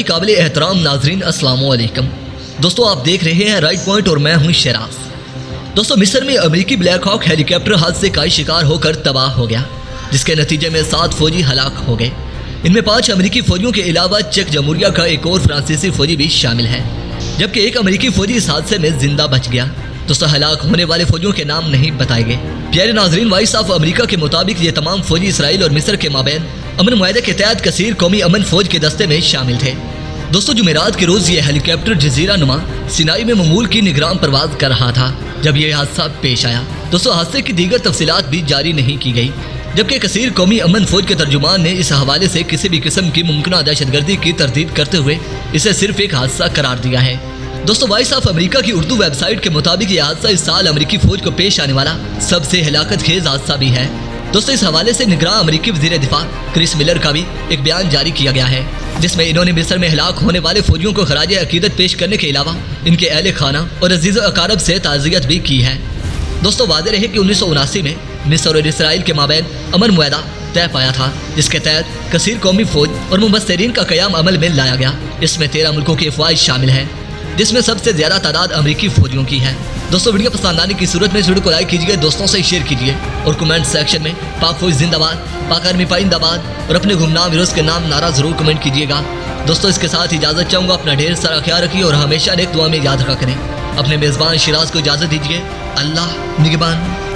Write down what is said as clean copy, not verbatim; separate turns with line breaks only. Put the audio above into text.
انتہائی قابل احترام ناظرین السلام علیکم۔ دوستو آپ دیکھ رہے ہیں رائٹ پوائنٹ اور میں ہوں شیراز۔ دوستو مصر میں امریکی بلیک ہاک ہیلی کاپٹر حادثے کا شکار ہو کر تباہ ہو گیا، جس کے نتیجے میں 7 فوجی ہلاک ہو گئے۔ ان میں 5 امریکی فوجیوں کے علاوہ چیک جمہوریہ کا ایک اور فرانسیسی فوجی بھی شامل ہے، جبکہ ایک امریکی فوجی اس حادثے میں زندہ بچ گیا۔ دوستو ہلاک ہونے والے فوجیوں کے نام نہیں بتائے گئے۔ پیارے ناظرین، وائس آف امریکہ کے مطابق یہ تمام فوجی اسرائیل اور مصر کے مابین امن معاہدے کے تحت کثیر قومی امن فوج کے دستے میں شامل تھے۔ دوستو جمعرات کے روز یہ ہیلی کاپٹر جزیرہ نما سینائی میں معمول کی نگراں پرواز کر رہا تھا جب یہ حادثہ پیش آیا۔ دوستو حادثے کی دیگر تفصیلات بھی جاری نہیں کی گئی، جبکہ کثیر قومی امن فوج کے ترجمان نے اس حوالے سے کسی بھی قسم کی ممکنہ دہشت گردی کی تردید کرتے ہوئے اسے صرف ایک حادثہ قرار دیا ہے۔ دوستو وائس آف امریکہ کی اردو ویب سائٹ کے مطابق یہ حادثہ اس سال امریکی فوج کو پیش آنے والا سب سے ہلاکت خیز حادثہ بھی ہے۔ دوستو اس حوالے سے نگراں امریکی وزیر دفاع کرس ملر کا بھی ایک بیان جاری کیا گیا ہے، جس میں انہوں نے مصر میں ہلاک ہونے والے فوجیوں کو خراج عقیدت پیش کرنے کے علاوہ ان کے اہل خانہ اور عزیز و اقارب سے تعزیت بھی کی ہے۔ دوستو واضح رہے کہ 1979 میں مصر اور اسرائیل کے مابین امن معاہدہ طے پایا تھا، جس کے تحت کثیر قومی فوج اور مبصرین کا قیام عمل میں لایا گیا۔ اس میں 13 ملکوں کی افواج شامل ہیں، جس میں سب سے زیادہ تعداد امریکی فوجیوں کی ہے۔ دوستو ویڈیو پسند آنے کی صورت میں اس ویڈیو کو لائک کیجیے، دوستوں سے شیئر کیجیے اور کمنٹ سیکشن میں پاک فوج زندہ باد، پاک آرمی پائندہ باد اور اپنے گمنام ہیروز کے نام نعرہ ضرور کمنٹ کیجیے گا۔ دوستو اس کے ساتھ اجازت چاہوں گا، اپنا ڈھیر سارا خیال رکھیے اور ہمیشہ نیک دعا میں یاد رکھا کریں۔ اپنے میزبان شیراز کو اجازت دیجیے، اللہ نگہبان۔